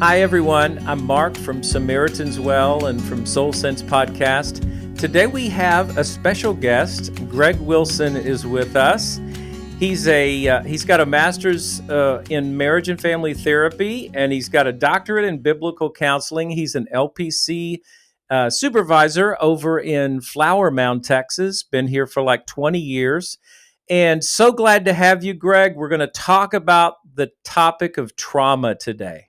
Hi, everyone. I'm Mark from Samaritan's Well and from Soul Sense Podcast. Today we have a special guest. Greg Wilson is with us. He's got a master's in marriage and family therapy, and he's got a doctorate in biblical counseling. He's an LPC supervisor over in Flower Mound, Texas. Been here for like 20 years. And so glad to have you, Greg. We're going to talk about the topic of trauma today.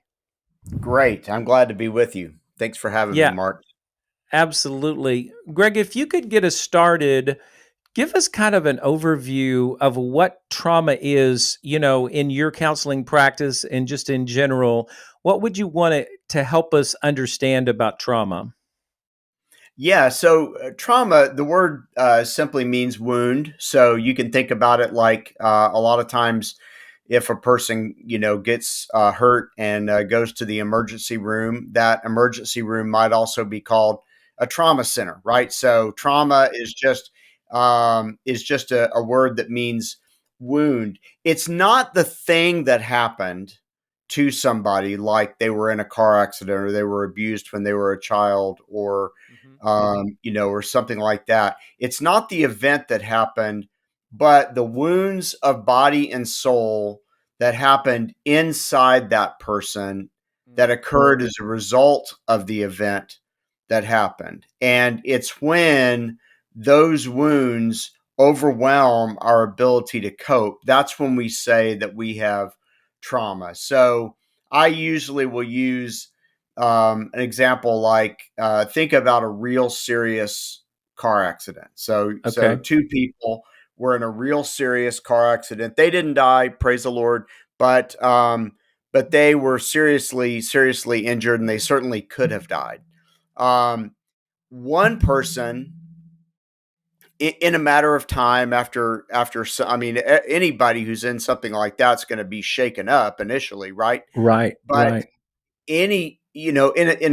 Great. I'm glad to be with you. Thanks for having me, Yeah, Mark. absolutely. Greg, if you could get us started, give us kind of an overview of what trauma is, in your counseling practice and just in general. What would you want to help us understand about trauma? Yeah, so trauma, the word simply means wound. So you can think about it like a lot of times if a person, gets hurt and goes to the emergency room, that emergency room might also be called a trauma center, right? So trauma is just a word that means wound. It's not the thing that happened to somebody, like they were in a car accident or they were abused when they were a child, or or something like that. It's not the event that happened, but the wounds of body and soul that happened inside that person that occurred as a result of the event that happened. And it's when those wounds overwhelm our ability to cope, that's when we say that we have trauma. So I usually will use an example like think about a real serious car accident. So Okay. two people were in a real serious car accident. They didn't die, praise the Lord, but they were seriously injured, and they certainly could have died. Um, One person in a matter of time anybody who's in something like that's going to be shaken up initially, right? Right, But right. in a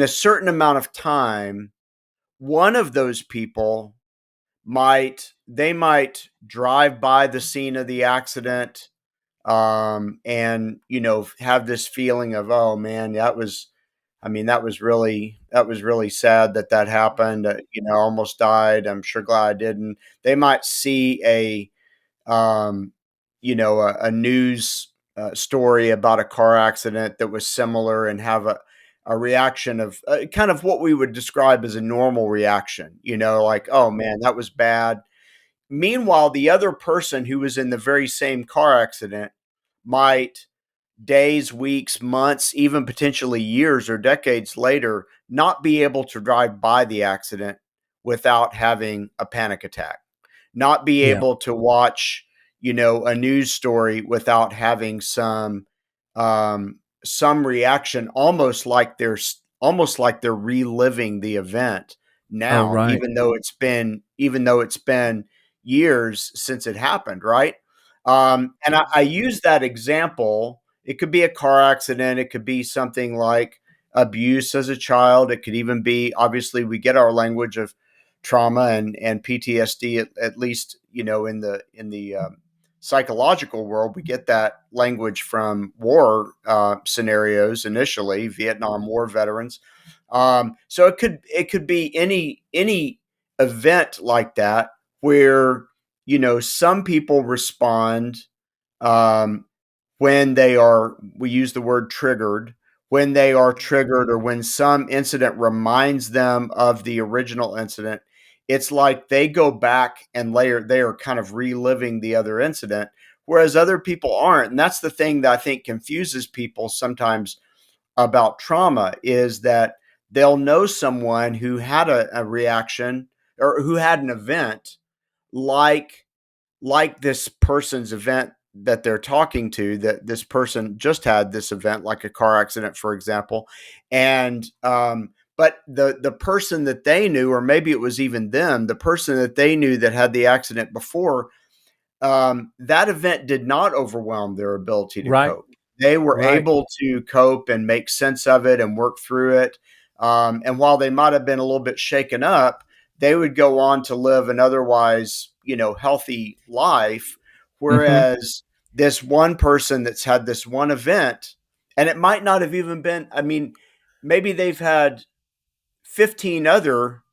certain amount of time, one of those people might drive by the scene of the accident, and have this feeling of, oh man, that was really sad that happened. Almost died. I'm sure glad I didn't. They might see um, a news story about a car accident that was similar and have a reaction of kind of what we would describe as a normal reaction, like, oh man, that was bad. Meanwhile, the other person who was in the very same car accident might days, weeks, months, even potentially years or decades later, not be able to drive by the accident without having a panic attack, not be Yeah. able to watch, a news story without having some reaction, almost like they're reliving the event Oh, now, right. even though it's been years since it happened, right? And I use that example. It could be a car accident. It could be something like abuse as a child. It could even be, obviously, we get our language of trauma and PTSD, at least, in the psychological world, we get that language from war scenarios initially, Vietnam War veterans. So it could be any event like that where some people respond um, when they are, we use the word triggered, when they are triggered, or when some incident reminds them of the original incident. It's like they go back and they are kind of reliving the other incident, whereas other people aren't. And that's the thing that I think confuses people sometimes about trauma, is that they'll know someone who had a reaction or who had an event like this person's event that they're talking to, that this person just had this event, like a car accident, for example. And but the person that they knew, or maybe it was even them, the person that they knew that had the accident before, that event did not overwhelm their ability to Right, cope. They were right. able to cope and make sense of it and work through it. And while they might have been a little bit shaken up, they would go on to live an otherwise, healthy life. Hmm. Whereas this one person that's had this one event And it might not have even been, I mean, maybe they've had 15 other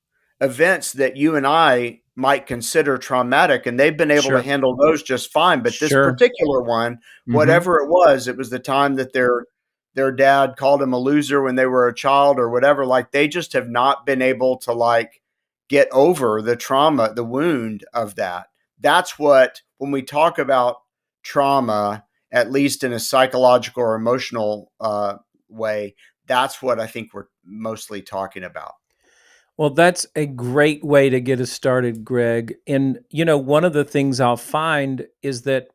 events that you and I might consider traumatic, and they've been able to Sure. handle those just fine. But this Sure. particular one, Mm-hmm. whatever it was the time that their dad called him a loser when they were a child or whatever. Like they just have not been able to like get over the trauma, the wound of that. That's what when we talk about trauma, at least in a psychological or emotional way, that's what I think we're mostly talking about. Well, that's a great way to get us started, Greg. And, one of the things I'll find is that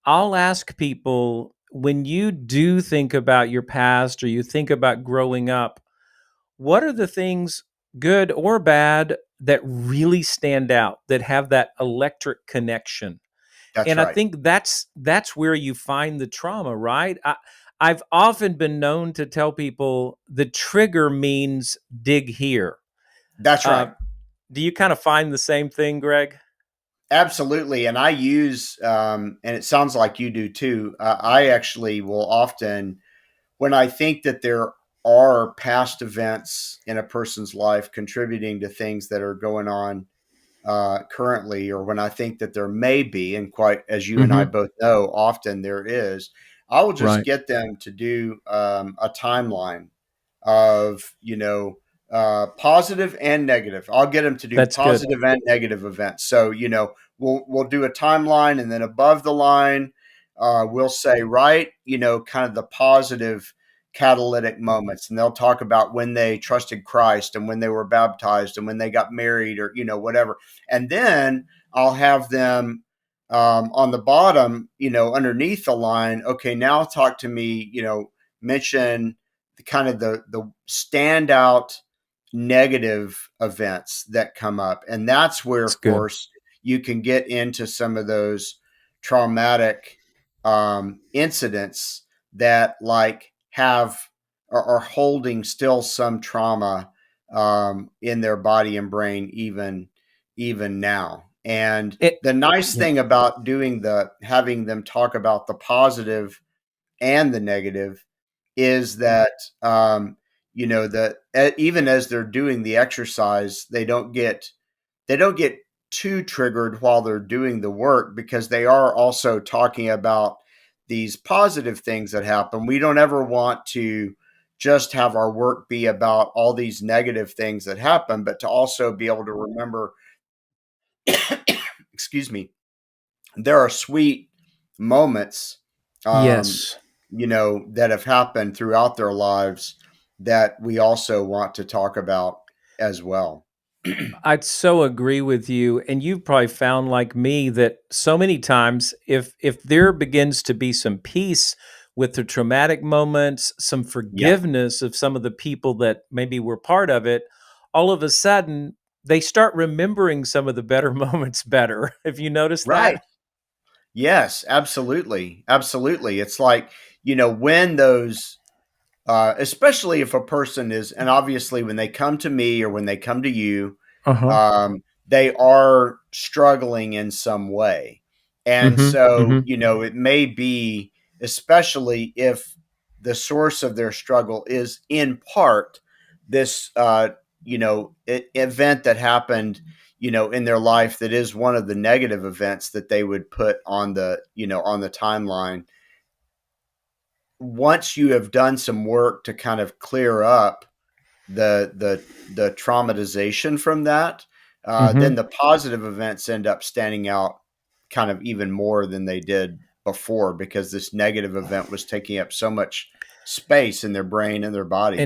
I'll ask people when you do think about your past or you think about growing up, what are the things, good or bad, that really stand out, that have that electric connection? That's And I right. think that's where you find the trauma, right? I've often been known to tell people the trigger means dig here. That's Uh, right. do you kind of find the same thing, Greg? Absolutely. And I use, and it sounds like you do too. I actually will often, when I think that there are past events in a person's life contributing to things that are going on currently, or when I think that there may be, and quite as you and I Mm-hmm. both know, often there is, I will just Right. get them to do a timeline of, positive and negative. I'll get them to do That's good. positive and negative events. So, we'll do a timeline, and then above the line, we'll say, right, kind of the positive catalytic moments, and they'll talk about when they trusted Christ and when they were baptized and when they got married, or whatever. And then I'll have them on the bottom, underneath the line. Okay, now talk to me. Mention the kind of the standout negative events that come up, and that's where, That's of good. course, you can get into some of those traumatic incidents that like have or are holding still some trauma in their body and brain, even now. And It. the nice Yeah. thing about doing the having them talk about the positive and the negative is that that even as they're doing the exercise, they don't get too triggered while they're doing the work, because they are also talking about these positive things that happen. We don't ever want to just have our work be about all these negative things that happen, but to also be able to remember, excuse me, there are sweet moments, um, Yes. that have happened throughout their lives that we also want to talk about as well. I'd so agree with you, and you've probably found, like me, that so many times, if there begins to be some peace with the traumatic moments, some Yeah. forgiveness of some of the people that maybe were part of it, all of a sudden they start remembering some of the better moments better. Have you noticed Right. that? Yes, absolutely. Absolutely. It's like, when those, especially if a person is, and obviously when they come to me or when they come to you, Uh-huh. they are struggling in some way. And Mm-hmm. so, Mm-hmm. it may be, especially if the source of their struggle is in part this, event that happened, in their life, that is one of the negative events that they would put on the timeline. Once you have done some work to kind of clear up the traumatization from that, then Mm-hmm. the positive events end up standing out kind of even more than they did before, because this negative event was taking up so much space in their brain and their body.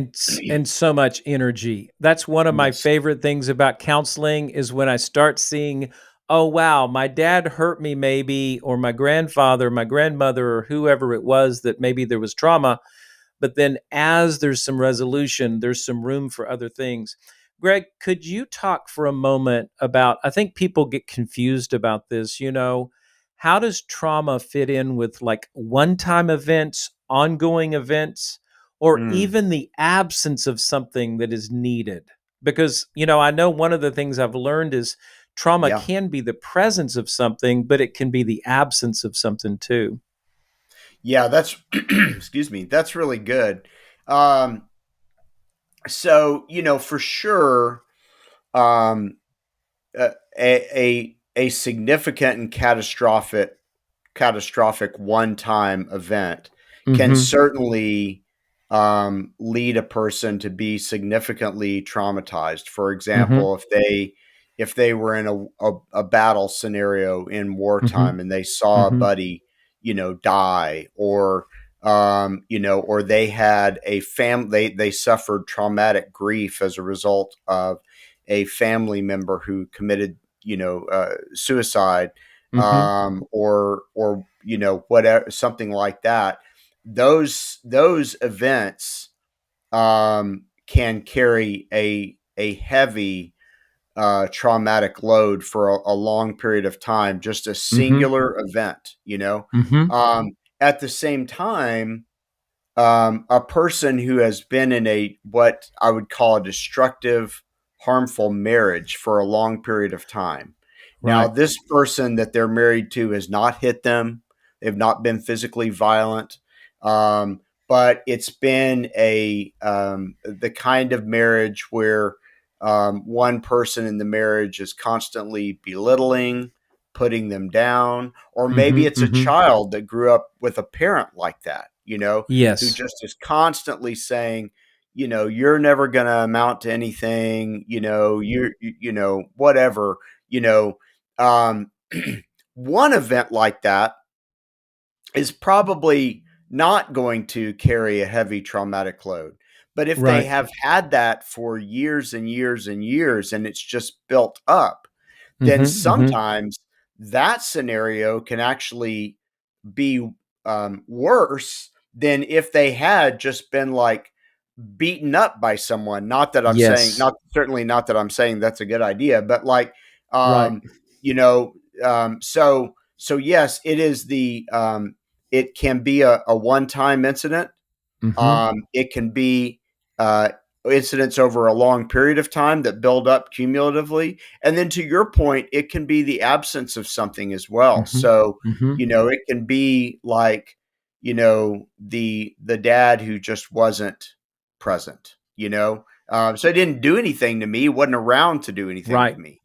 And so much energy. That's one of my Yes. favorite things about counseling is when I start seeing, oh wow, my dad hurt me maybe, or my grandfather, my grandmother, or whoever it was that maybe there was trauma, but then as there's some resolution, there's some room for other things. Greg, could you talk for a moment about, I think people get confused about this, how does trauma fit in with like one-time events, ongoing events, or Mm, even the absence of something that is needed? Because, I know one of the things I've learned is trauma yeah. can be the presence of something, but it can be the absence of something too. Yeah, that's excuse me. That's really good. Um, so for sure, um, a significant and catastrophic one-time event can Mm-hmm. certainly lead a person to be significantly traumatized. For Mm-hmm. example, if they were in a battle scenario in Mm-hmm. wartime and they saw a Mm-hmm. buddy, die, or or they had a they suffered traumatic grief as a result of a family member who committed, suicide, Mm-hmm. or whatever, something like that. Those events can carry a heavy traumatic load for a long period of time. Just a Mm-hmm. singular event, Mm-hmm. at the same time, a person who has been in a what I would call a destructive, harmful marriage for a long period of time. Now, Right. this person that they're married to has not hit them. They've not been physically violent, but it's been a the kind of marriage where one person in the marriage is constantly belittling, putting them down, or maybe Mm-hmm. it's a Mm-hmm. child that grew up with a parent like that, who Yes. just is constantly saying, you're never going to amount to anything, whatever, you know, um, one event like that is probably not going to carry a heavy traumatic load. But if they Right. have had that for years and years and years and it's just built up, then Mm-hmm. Mm-hmm. sometimes that scenario can actually be worse than if they had just been like beaten up by someone. Not that I'm saying, Yes. not certainly not that I'm saying that's a good idea, but like, Right. you know, so yes, it can be a one time incident. Mm-hmm. It can be uh, incidents over a long period of time that build up cumulatively. And then to your point, it can be the absence of something as well. Mm-hmm. So, Mm-hmm. it can be like, the dad who just wasn't present, so he didn't do anything to me, wasn't around to do anything to Right. me,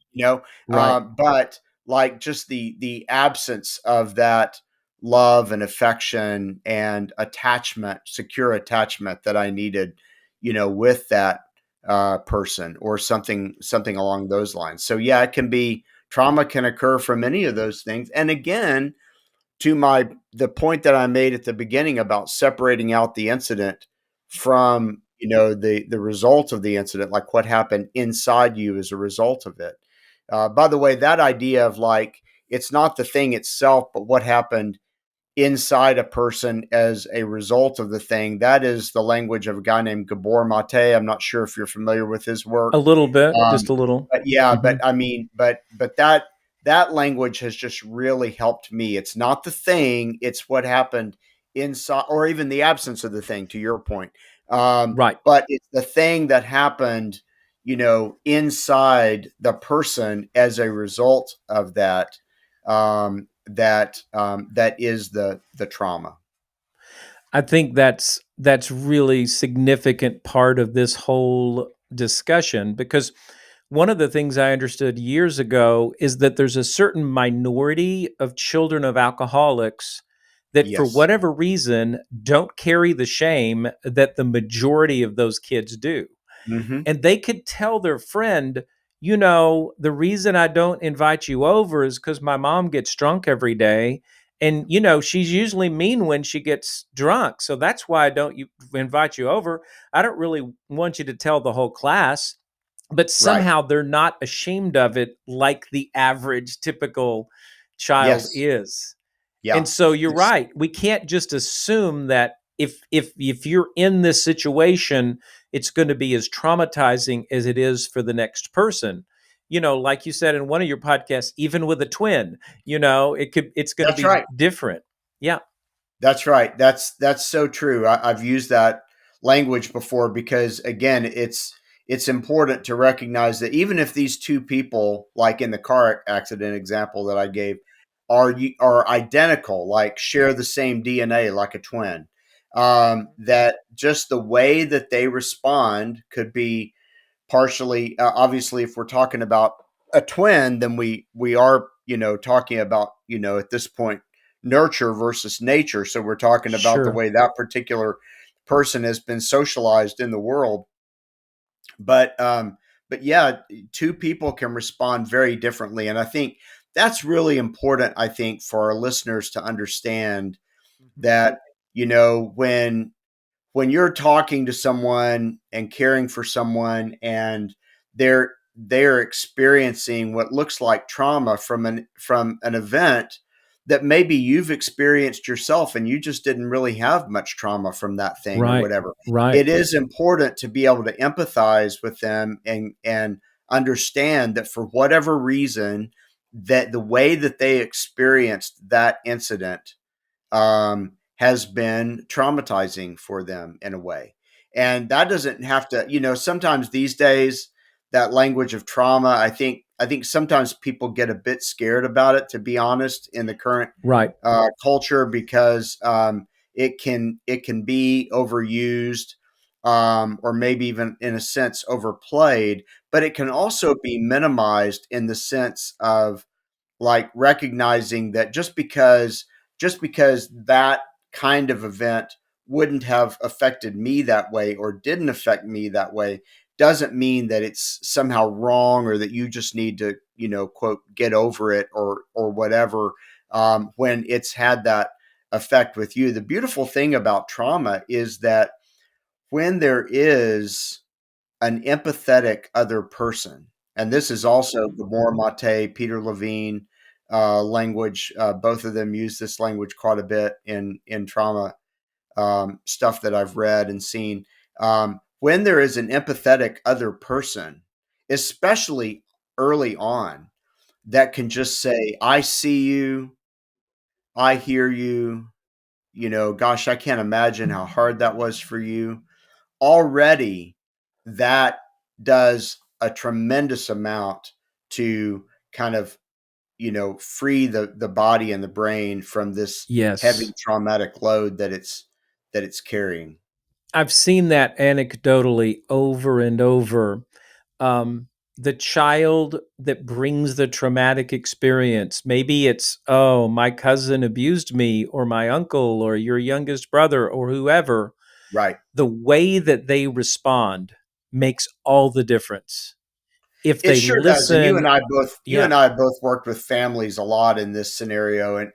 Right. but like just the absence of that love and affection and attachment, secure attachment that I needed, with that person or something along those lines. So yeah, it can be trauma can occur from any of those things. And again, to the point that I made at the beginning about separating out the incident from the result of the incident, like what happened inside you as a result of it. By the way, that idea of like it's not the thing itself, but what happened inside a person as a result of the thing. That is the language of a guy named Gabor Mate. I'm not sure if you're familiar with his A work. little bit, just Um, a little. but yeah, Mm-hmm. but I mean, but that language has just really helped me. It's not the thing; it's what happened inside, or even the absence of the thing. To your point, Right. but it's the thing that happened, inside the person as a result of that. That is the trauma. I think that's really significant part of this whole discussion because one of the things I understood years ago is that there's a certain minority of children of alcoholics that for Yes. whatever reason don't carry the shame that the majority of those kids do. Hmm. And they could tell their friend, the reason I don't invite you over is because my mom gets drunk every day. And, she's usually mean when she gets drunk. So that's why I don't invite you over. I don't really want you to tell the whole class, but Right. somehow they're not ashamed of it like the average typical child Yes. is. And Yeah. so you're It's right. We can't just assume that if you're in this situation, it's going to be as traumatizing as it is for the next person. Like you said in one of your podcasts, even with a twin, it's going to that's be right. different. Yeah. That's right. That's so true. I've used that language before because again, it's important to recognize that even if these two people, like in the car accident example that I gave, are identical, like share the same DNA, like a twin. That just the way that they respond could be partially, obviously, if we're talking about a twin, then we are talking about at this point nurture versus nature. So we're talking about the Sure. way that particular person has been socialized in the world. But yeah, two people can respond very differently, and I think that's really important. I think for our listeners to understand Mhm. that when you're talking to someone and caring for someone and they're experiencing what looks like trauma from an event that maybe you've experienced yourself and you just didn't really have much trauma from that thing or Right. whatever. Right. It is important to be able to empathize with them and understand that for whatever reason that the way that they experienced that incident has been traumatizing for them in a way. And that doesn't have to, sometimes these days, that language of trauma, I think sometimes people get a bit scared about it, to be honest, in the current Right. culture, because it can be overused, or maybe even in a sense overplayed, but it can also be minimized in the sense of like recognizing that just because that kind of event wouldn't have affected me that way or didn't affect me that way doesn't mean that it's somehow wrong or that you just need to quote get over it or whatever, when it's had that effect with you. The beautiful thing about trauma is that when there is an empathetic other person. And this is also Mhm. Gabor Mate, Peter Levine language. Both of them use this language quite a bit in trauma stuff that I've read and seen. When there is an empathetic other person, especially early on, that can just say, "I see you, I hear you." Gosh, I can't imagine how hard that was for you. Already that does a tremendous amount to kind of free the body and the brain from this heavy Yes. traumatic load that it's carrying. I've seen that anecdotally over and over. The child that brings the traumatic experience, maybe it's, oh, my cousin abused me, or my uncle, or your youngest brother, or whoever. Right. The way that they respond makes all the difference. If It they sure does. And you listen, and I both you yeah, and I both worked with families a lot in this scenario. And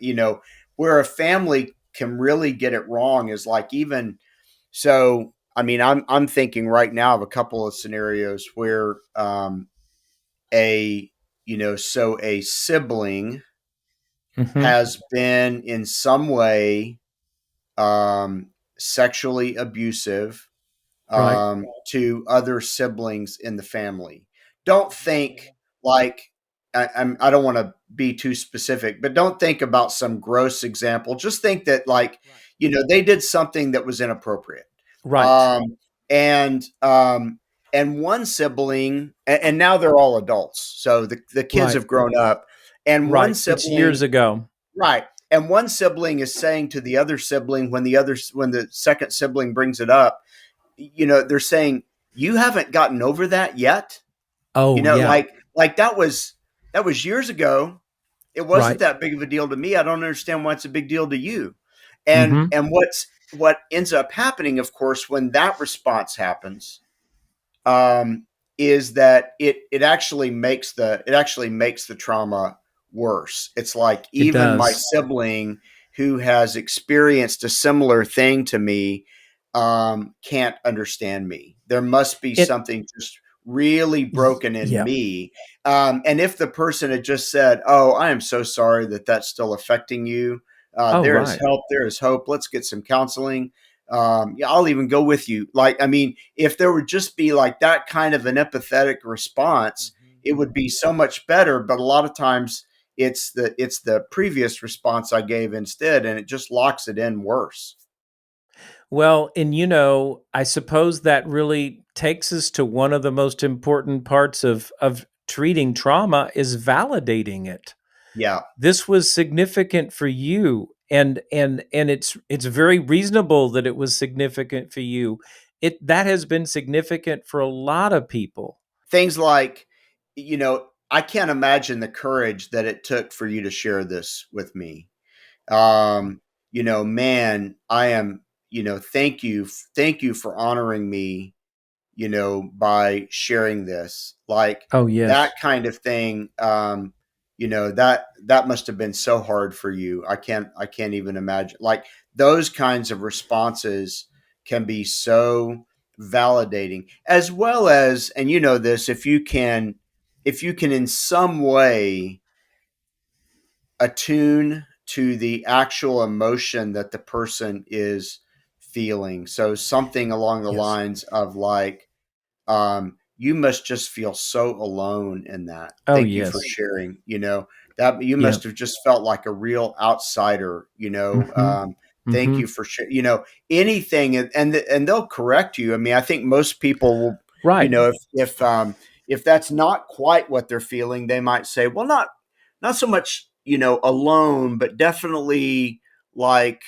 where a family can really get it wrong is like, even so, I mean, I'm thinking right now of a couple of scenarios where a so a sibling hmm, has been in some way sexually abusive right, to other siblings in the family. Don't think like I don't want to be too specific, but don't think about some gross example. Just think that, like, they did something that was inappropriate. right, Um, and one sibling, and now they're all adults, so the kids right, have grown up, and one right. It's years sibling, ago. right, and one sibling is saying to the other sibling, when the second sibling brings it up, they're saying, "You haven't gotten over that yet." Oh, yeah, Like that was years ago. It wasn't right. that big of a deal to me. I don't understand why it's a big deal to you. And Hmm. and what ends up happening, of course, when that response happens, um, is that it actually makes the trauma worse. It's like It even my does. sibling who has experienced a similar thing to me can't understand me. There must be It, something just really broken in yeah. me. And if the person had just said, "Oh, I am so sorry that that's still affecting you. Oh, There is right. help. There is hope. Let's get some counseling. Yeah, I'll even go with you." Like, I mean, if there would just be like that kind of an empathetic response, it would be so much better. But a lot of times it's the previous response I gave instead, and it just locks it in worse. Well, and I suppose that really takes us to one of the most important parts of treating trauma is validating it. Yeah. this was significant for you, and it's very reasonable that it was significant for you. That has been significant for a lot of people. Things like, I can't imagine the courage that it took for you to share this with me. Man, I am, thank you for honoring me, by sharing this, like Oh that yes. kind of thing. That must have been so hard for you. I can't even imagine, like, those kinds of responses can be so validating, as well as, and this, if you can in some way attune to the actual emotion that the person is feeling. So something along the Yes. lines of like, you must just feel so alone in that. Oh Thank you for yes. sharing. That you Yeah. must have just felt like a real outsider. Mhm. Thank you Mhm. for sharing. Anything, and they'll correct you. I mean, I think most people will. Right. If that's not quite what they're feeling, they might say, well, not so much alone, but definitely like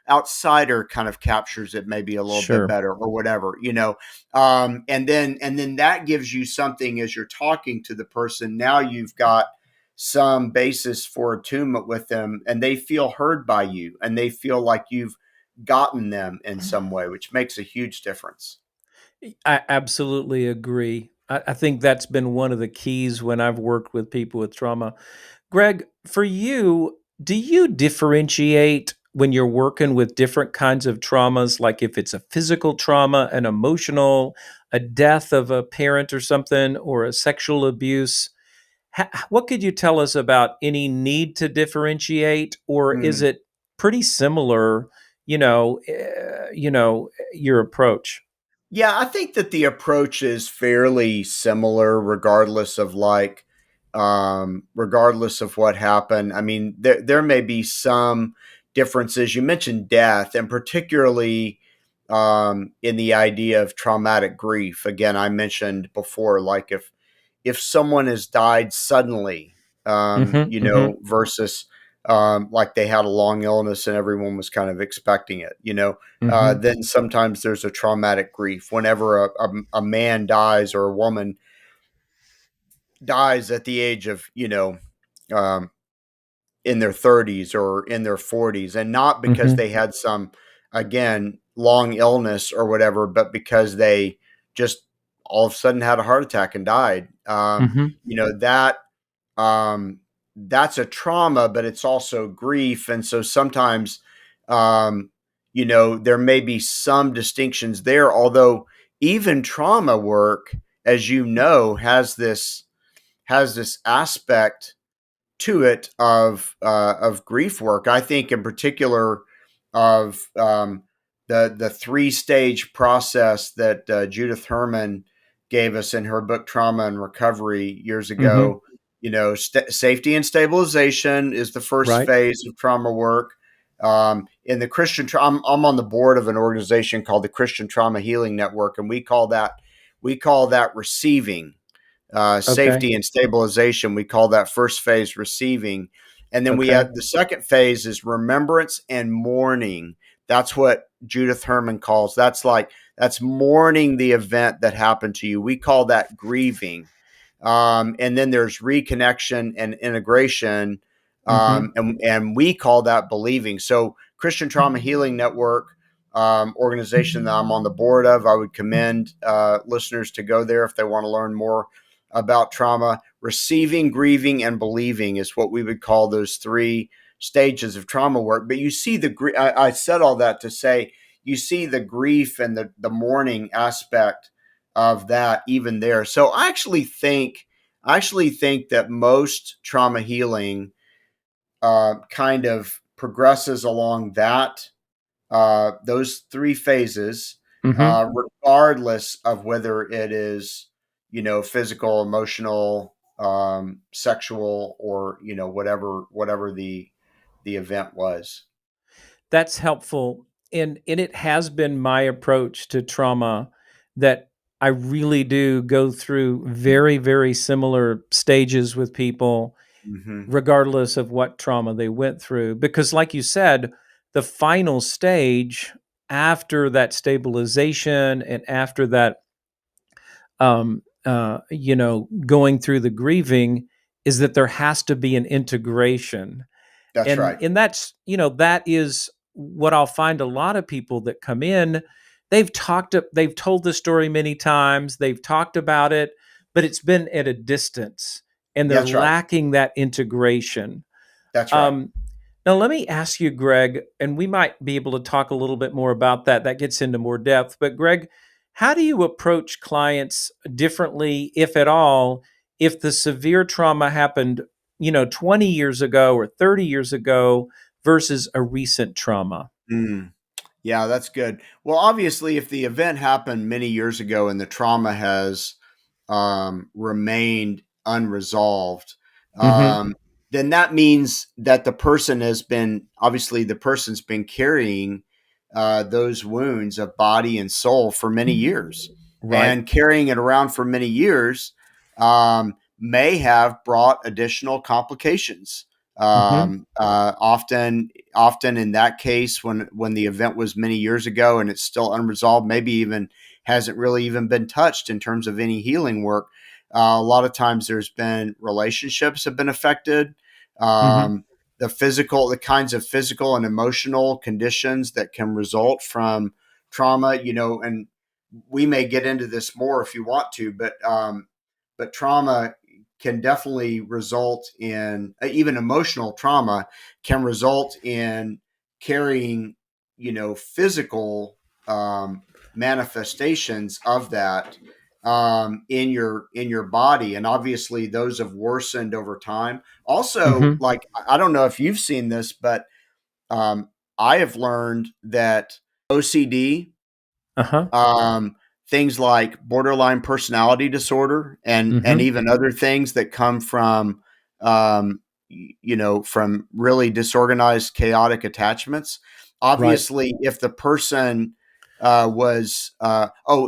outsider kind of captures it maybe a little bit Sure. better or whatever. And then that gives you something as you're talking to the person. Now you've got some basis for attunement with them, and they feel heard by you, and they feel like you've gotten them in some way, which makes a huge difference. I absolutely agree. I think that's been one of the keys when I've worked with people with trauma. Greg, for you, do you differentiate when you're working with different kinds of traumas, like if it's a physical trauma, an emotional, a death of a parent or something, or a sexual abuse? What could you tell us about any need to differentiate, or is Mm. it pretty similar? Your approach. Yeah, I think that the approach is fairly similar, regardless of what happened. I mean, there may be some differences. You mentioned death, and particularly in the idea of traumatic grief. Again, I mentioned before, like if someone has died suddenly, Mm-hmm. Mm-hmm. versus like they had a long illness and everyone was kind of expecting it, Mm-hmm. then sometimes there's a traumatic grief. Whenever a man dies or a woman dies at the age of, um, in their 30s or in their 40s, and not because Mm-hmm. they had some, again, long illness or whatever, but because they just all of a sudden had a heart attack and died. Mm-hmm. That that's a trauma, but it's also grief. And so sometimes, um, there may be some distinctions there, although even trauma work, as has this aspect to it of grief work. I think in particular of the 3-stage process that Judith Herman gave us in her book Trauma and Recovery years Mm-hmm. ago. Safety and stabilization is the first Right. phase of trauma work. In the I'm on the board of an organization called the Christian Trauma Healing Network, and we call that receiving. Okay. Safety and stabilization, we call that first phase receiving. And then we Okay. have the second phase is remembrance and mourning. That's what Judith Herman calls, that's mourning the event that happened to you. We call that grieving. And then there's reconnection and integration. Mm-hmm. And we call that believing. So Christian Trauma Healing Network, organization that I'm on the board of, I would commend listeners to go there if they want to learn more about trauma. Receiving, grieving, and believing is what we would call those 3 stages of trauma work. But you see I said all that to say, you see the grief and the mourning aspect of that even there. So I actually think that most trauma healing kind of progresses along those 3 phases, Mm-hmm. regardless of whether it is, physical, emotional, sexual, or whatever the event was. That's helpful. And it has been my approach to trauma that I really do go through very, very similar stages with people. Hmm. regardless of what trauma they went through. Because, like you said, the final stage after that stabilization and after that, going through the grieving is that there has to be an integration. That's and right. and that's that is what I'll find. A lot of people that come in, they've told the story many times, they've talked about it, but it's been at a distance, and they're That's right. lacking that integration. That's right. um, Now let me ask you, Greg, and we might be able to talk a little bit more about that. That gets into more depth. But Greg, how do you approach clients differently, if at all, if the severe trauma happened, 20 years ago or 30 years ago versus a recent trauma? Mm. Yeah, that's good. Well, obviously, if the event happened many years ago and the trauma has remained unresolved, Mm-hmm. um, then that means that the person's been carrying those wounds of body and soul for many years. Right. And carrying it around for many years may have brought additional complications. Mm-hmm. Often in that case, when the event was many years ago and it's still unresolved, maybe even hasn't really even been touched in terms of any healing work. A lot of times there's been relationships have been affected. Mm-hmm. Um, the kinds of physical and emotional conditions that can result from trauma, and we may get into this more if you want to, but trauma can definitely result in even emotional trauma can result in carrying, physical manifestations of that in your body, and obviously those have worsened over time. Also, Mm-hmm. like I don't know if you've seen this, but um, I have learned that OCD, Uh-huh. um, things like borderline personality disorder, and Mm-hmm. even other things that come um, from really disorganized, chaotic attachments. Right. Obviously, if the person was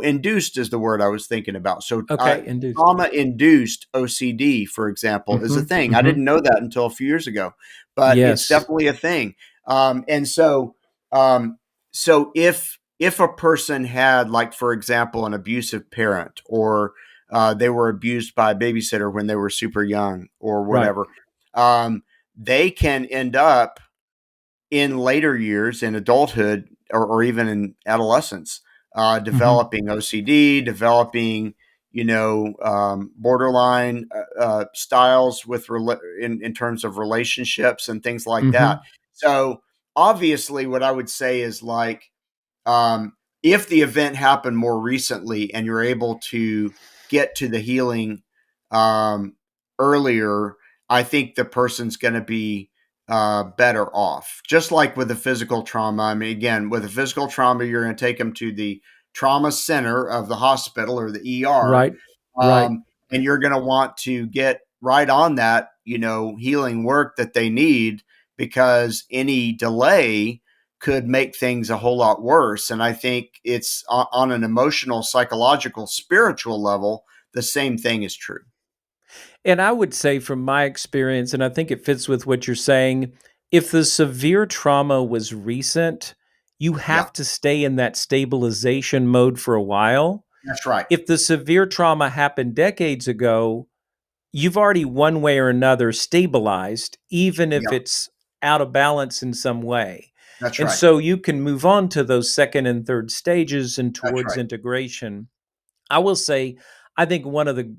induced is the word I was thinking about. So Okay. Induced. trauma induced OCD, for example, is a Mm-hmm. thing. I Mm-hmm. didn't know that until a few years ago, but it's Yes. definitely a thing. And so if a person had, like, for example, an abusive parent, or they were abused by a babysitter when they were super young or Right. whatever, um, they can end up in later years in adulthood, or even in adolescence, Mm-hmm. developing OCD, developing borderline styles in terms of relationships and things like Mm-hmm. that. So obviously, what I would say is, like, um, if the event happened more recently and you're able to get to the healing um, earlier, I think the person's going to be better off. Just like with the physical trauma. I mean, again, with a physical trauma, you're going to take them to the trauma center of the hospital or the ER, Right. Right. and you're going to want to get right on that, healing work that they need, because any delay could make things a whole lot worse. And I think it's on an emotional, psychological, spiritual level, the same thing is true. And I would say, from my experience, and I think it fits with what you're saying, if the severe trauma was recent, you Yeah, have to stay in that stabilization mode for a while. that's right. If the severe trauma happened decades ago, you've already, one way or another, stabilized, even if Yeah, it's out of balance in some way. that's And right. so you can move on to those second and third stages and That's towards right. integration. I will say, I think one of the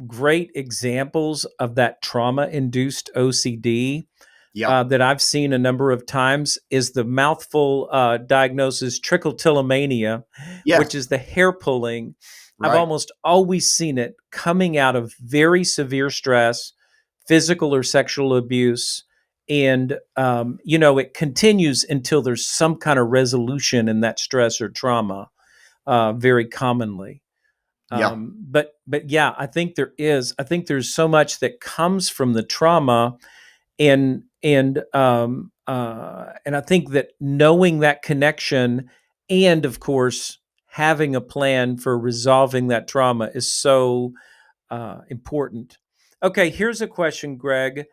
great examples of that trauma induced OCD Yeah. that I've seen a number of times is the mouthful diagnosis trichotillomania, which Yes. is the hair pulling. I've Right. almost always seen it coming out of very severe stress, physical or sexual abuse. And, it continues until there's some kind of resolution in that stress or trauma, very commonly. Yeah. But yeah, I think there is. I think there's so much that comes from the trauma, and I think that knowing that connection, and of course having a plan for resolving that trauma, is so important. Okay, here's a question, Greg.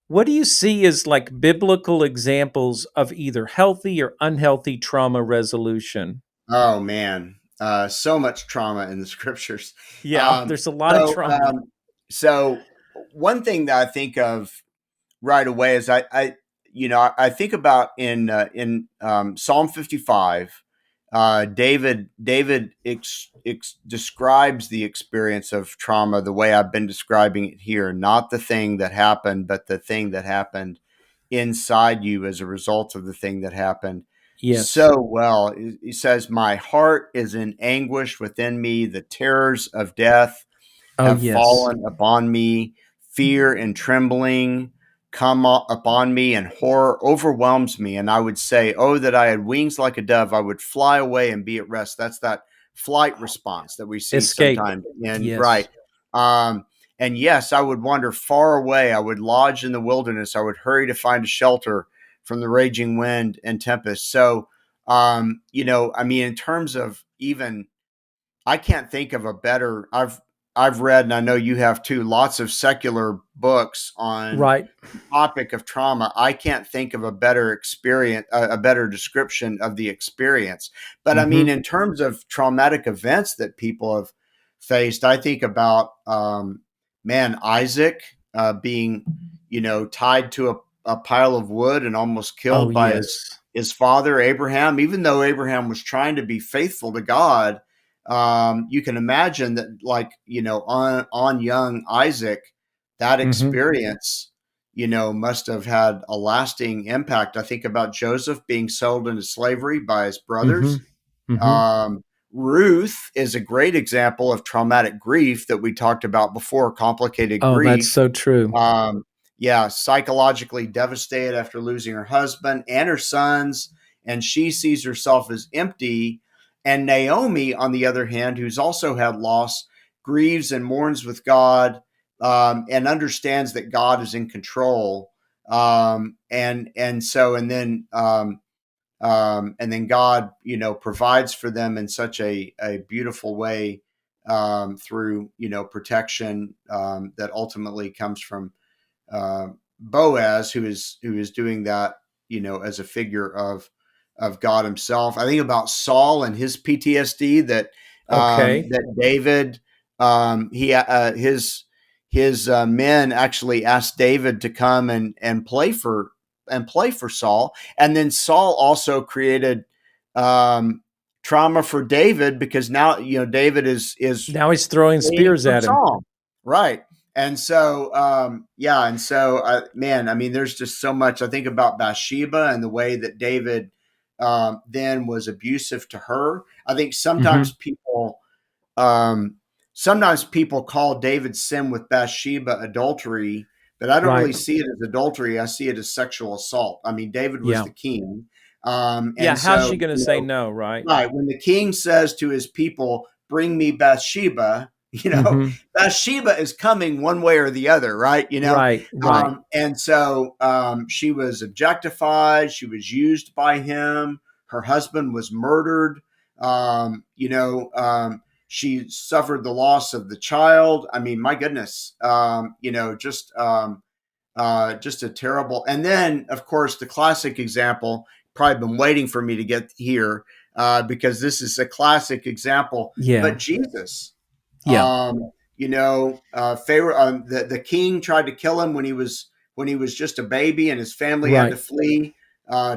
What do you see as like biblical examples of either healthy or unhealthy trauma resolution? Oh man, so much trauma in the scriptures. Yeah, Um, there's a lot of so, trauma. um, so one thing that I think of right away is I think about in Psalm 55. David describes the experience of trauma the way I've been describing it here, not the thing that happened, but the thing that happened inside you as a result of the thing that happened Yes. so well. He says, "My heart is in anguish within me. The terrors of death Oh, have yes. fallen upon me. Fear and trembling come upon me, and horror overwhelms me." And I would say, "Oh, that I had wings like a dove, I would fly away and be at rest." That's that flight response that we see Escape. sometimes. And right. Yes. Um, and yes, I would wander far away. I would lodge in the wilderness. I would hurry to find a shelter from the raging wind and tempest. So, I mean, in terms of even I can't think of a better. I've read, and I know you have too, lots of secular books on Right. the topic of trauma. I can't think of a better experience, a better description of the experience. But I mean, Mm-hmm. in terms of traumatic events that people have faced, I think about man Isaac being, tied to a pile of wood and almost Oh, killed by yes. his father Abraham, even though Abraham was trying to be faithful to God. You can imagine that, like, on young Isaac, that Mm-hmm. experience, must have had a lasting impact. I think about Joseph being sold into slavery by his Mm-hmm. brothers. Mm-hmm. um, Ruth is a great example of traumatic grief that we talked about before, complicated Oh, that's grief. so true. um, yeah, psychologically devastated after losing her husband and her sons, and she sees herself as empty. And Naomi, on the other hand, who's also had loss, grieves and mourns with God, and understands that God is in control. And then God, provides for them in such a beautiful way, through protection, that ultimately comes from uh, Boaz, who is doing that, as a figure of God Himself. I think about Saul and his PTSD, Okay. that David, he his men actually asked David to come and play for Saul, and then Saul also created um, trauma for David, because now David is Now he's throwing waiting spears for at him. Saul, right? And so, yeah, and so, man, I mean, there's just so much. I think about Bathsheba and the way that David then was abusive to her. I think Mm-hmm. um, sometimes people call David's sin with Bathsheba adultery, but I don't Right. really see it as adultery. I see it as sexual assault. I mean, David was Yeah. the king, Yeah. and How's so she going to say no? Right. right. When the king says to his people, "Bring me Bathsheba," Mm-hmm. Bathsheba is coming one way or the other, right? Right. Right. And so she was objectified. She was used by him. Her husband was murdered. She suffered the loss of the child. I mean, my goodness, just a terrible. And then, of course, the classic example. Probably been waiting for me to get here, because this is a classic example. Yeah. But Jesus, Yeah. Pharaoh, the king tried to kill him when he was just a baby, and his family had to Right. flee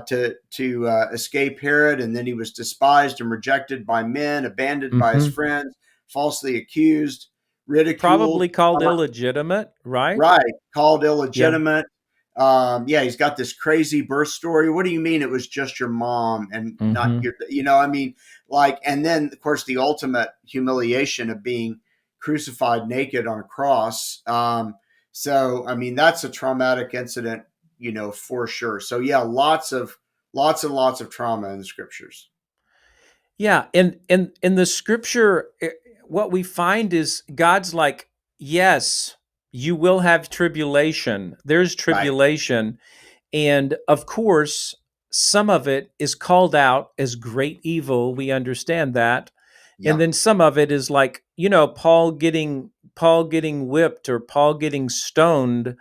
to escape Herod, and then he was despised and rejected by men, abandoned by his Mm-hmm. friends, falsely accused, ridiculed. Probably called illegitimate. Right. Right, called Yeah. illegitimate. Yeah, he's got this crazy birth story. What do you mean it was just your mom and not Mm-hmm. your? I mean, and then of course the ultimate humiliation of being crucified naked on a cross. So I mean that's a traumatic incident, for sure. So yeah, lots and lots of trauma in the scriptures. Yeah. And in the scripture, what we find is God's like, yes, you will have tribulation. There's Right. tribulation. And of course, some of it is called out as great evil. We understand that. And Yeah. then some of it is like, Paul getting whipped or Paul getting stoned.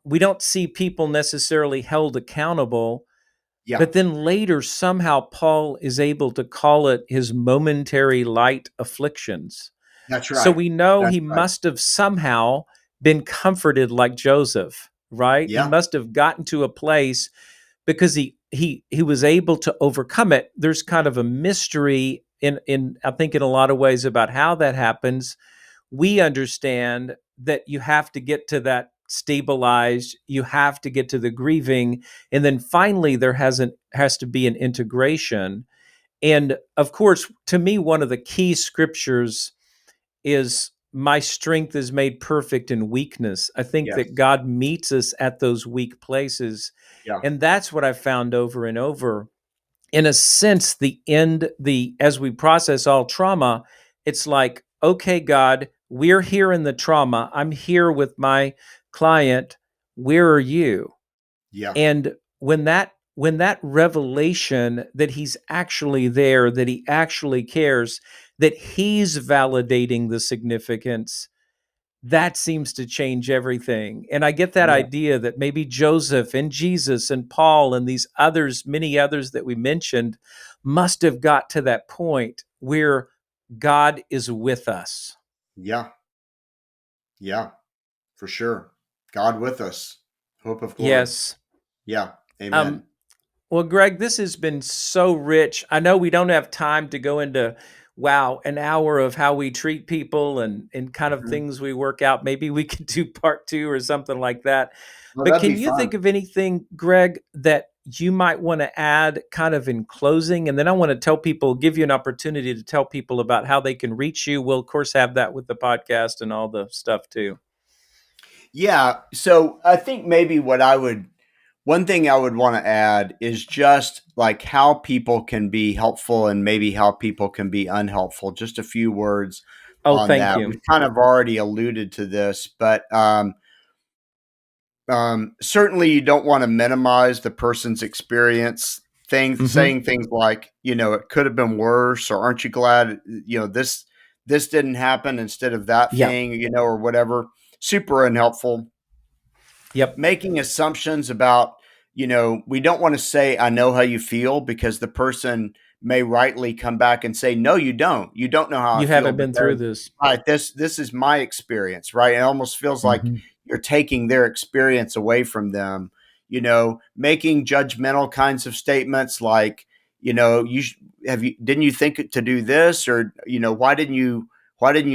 we don't see people necessarily held accountable. Yeah, But then later, somehow, Paul is able to call it his momentary light afflictions. that's So right. we know That's he right. must have somehow been comforted like Joseph, right? He Yeah, must have gotten to a place because he was able to overcome it. There's kind of a mystery in I think in a lot of ways about how that happens. We understand that you have to get to that stabilized, you have to get to the grieving, and then finally there has to be an integration. And of course, to me, one of the key scriptures is my strength is made perfect in weakness. I think that yes, God meets us at those weak places. yeah, And that's what I've found over and over. In a sense, the as we process all trauma, it's like, okay, God, we're here in the trauma. I'm here with my client. Where are you? yeah, And when that revelation that he's actually there, that he actually cares, that he's validating the significance, that seems to change everything. And I get that yeah, idea that maybe Joseph and Jesus and Paul and these others, many others that we mentioned, must have got to that point where God is with us. yeah, yeah, for sure. God with us, hope of glory. Yes. Yeah, Um, amen. Well, Greg, this has been so rich. I know we don't have time to go into, wow, an hour of how we treat people and kind of Mhm. things we work out. Maybe we could do part two or something like that. Well, But that'd be can you fun. think of anything, Greg, that you might want to add kind of in closing? And then I want to give you an opportunity to tell people about how they can reach you. We'll, of course, have that with the podcast and all the stuff too. Yeah. So I think maybe one thing I would want to add is just like how people can be helpful and maybe how people can be unhelpful. Just a few words Oh, on thank that. you. We've kind of already alluded to this, but certainly you don't want to minimize the person's experience. Things Hmm. saying things like, it could have been worse, or aren't you glad, this didn't happen instead of that Yeah. thing, or whatever. Super unhelpful. Yep. Making assumptions about, we don't want to say I know how you feel, because the person may rightly come back and say, no, you don't know how I You feel, haven't been through because this. right, this is my experience, right? It almost feels like Hmm. you're taking their experience away from them. Making judgmental kinds of statements like, didn't you think to do this, or why didn't you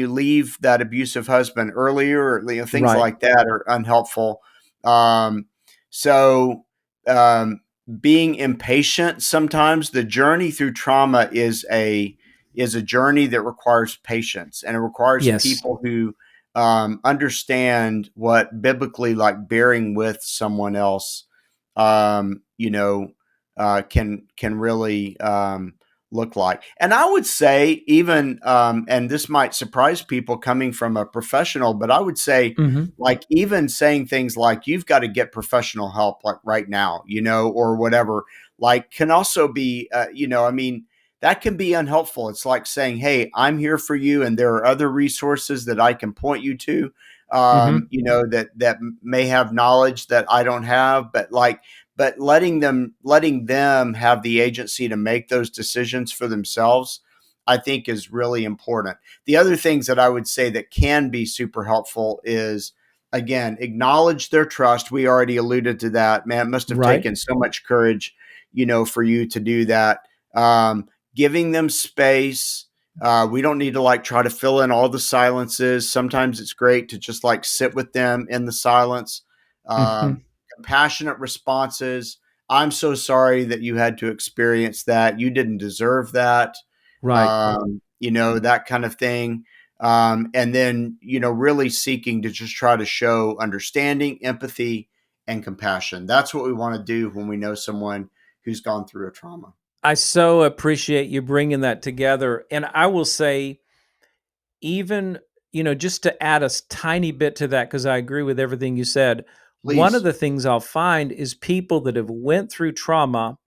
leave that abusive husband earlier, or things Right. like that are unhelpful. um, so, um, being impatient, sometimes the journey through trauma is a journey that requires patience, and it requires Yes. people who understand what biblically, like, bearing with someone else, can really look like. And I would say, even, and this might surprise people coming from a professional, but I would say, Hmm. like, even saying things like, you've got to get professional help, like, right now, or whatever, like, can also be, I mean, that can be unhelpful. It's like saying, hey, I'm here for you, and there are other resources that I can point you to, Hmm. that may have knowledge that I don't have, but letting them have the agency to make those decisions for themselves, I think, is really important. The other things that I would say that can be super helpful is, again, acknowledge their trust. We already alluded to that. Man, it must have Right. taken so much courage, for you to do that. Giving them space. We don't need to, like, try to fill in all the silences. Sometimes it's great to just, like, sit with them in the silence. Hmm. Compassionate responses. I'm so sorry that you had to experience that. You didn't deserve that. Right. That kind of thing. And then, really seeking to just try to show understanding, empathy, and compassion. That's what we want to do when we know someone who's gone through a trauma. I so appreciate you bringing that together. And I will say, even, just to add a tiny bit to that, because I agree with everything you said. One of Please. the things I'll find is people that have went through trauma,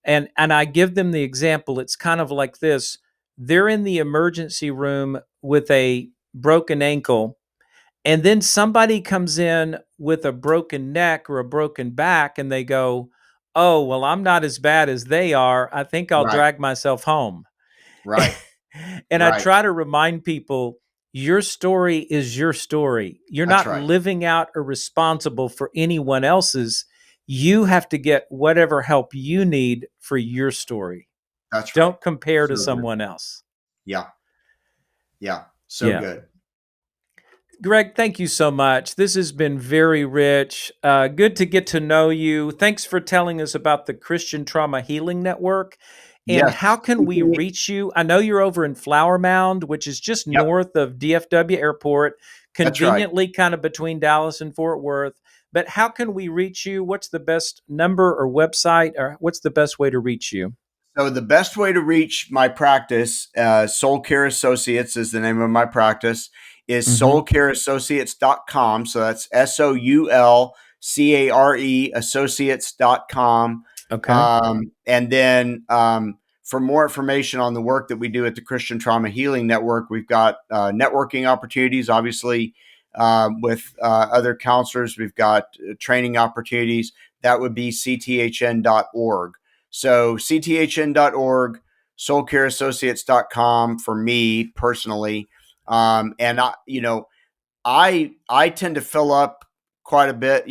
and I give them the example. It's kind of like this. They're in the emergency room with a broken ankle, And then somebody comes in with a broken neck or a broken back and they go, oh, well, I'm not as bad as they are. I think I'll Right. drag myself home. Right. And I Right. try to remind people, your story is your story. You're That's not right. living out or responsible for anyone else's. You have to get whatever help you need for your story. That's right. Don't compare to So good. someone else. Yeah. Yeah. So Yeah. good. Greg, thank you so much. This has been very rich. Good to get to know you. Thanks for telling us about the Christian Trauma Healing Network. And Yes. how can we reach you? I know you're over in Flower Mound, which is just Yep. north of DFW Airport, That's right. conveniently kind of between Dallas and Fort Worth. But how can we reach you? What's the best number or website, or what's the best way to reach you? So the best way to reach my practice, Soul Care Associates is the name of my practice, is soulcareassociates.com. So that's SOULCARE associates.com. Okay. And then for more information on the work that we do at the Christian Trauma Healing Network, we've got networking opportunities, obviously, with other counselors. We've got training opportunities. That would be cthn.org. So cthn.org, soulcareassociates.com for me personally. And I tend to fill up quite a bit,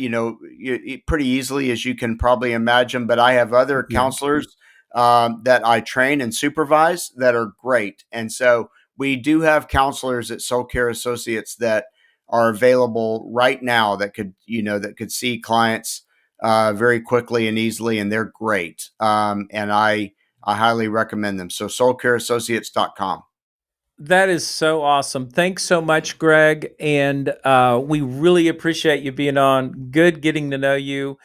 pretty easily, as you can probably imagine, but I have other Yeah. counselors that I train and supervise that are great. And so we do have counselors at Soul Care Associates that are available right now that could see clients very quickly and easily, and they're great. And I highly recommend them. So soulcareassociates.com. That is so awesome. Thanks so much, Greg. And we really appreciate you being on. Good getting to know you.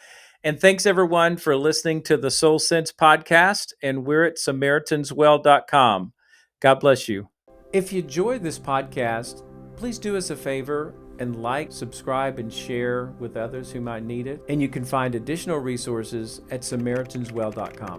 And thanks, everyone, for listening to the Soul Sense podcast. And we're at SamaritansWell.com. God bless you. If you enjoyed this podcast, please do us a favor and like, subscribe, and share with others who might need it. And you can find additional resources at SamaritansWell.com.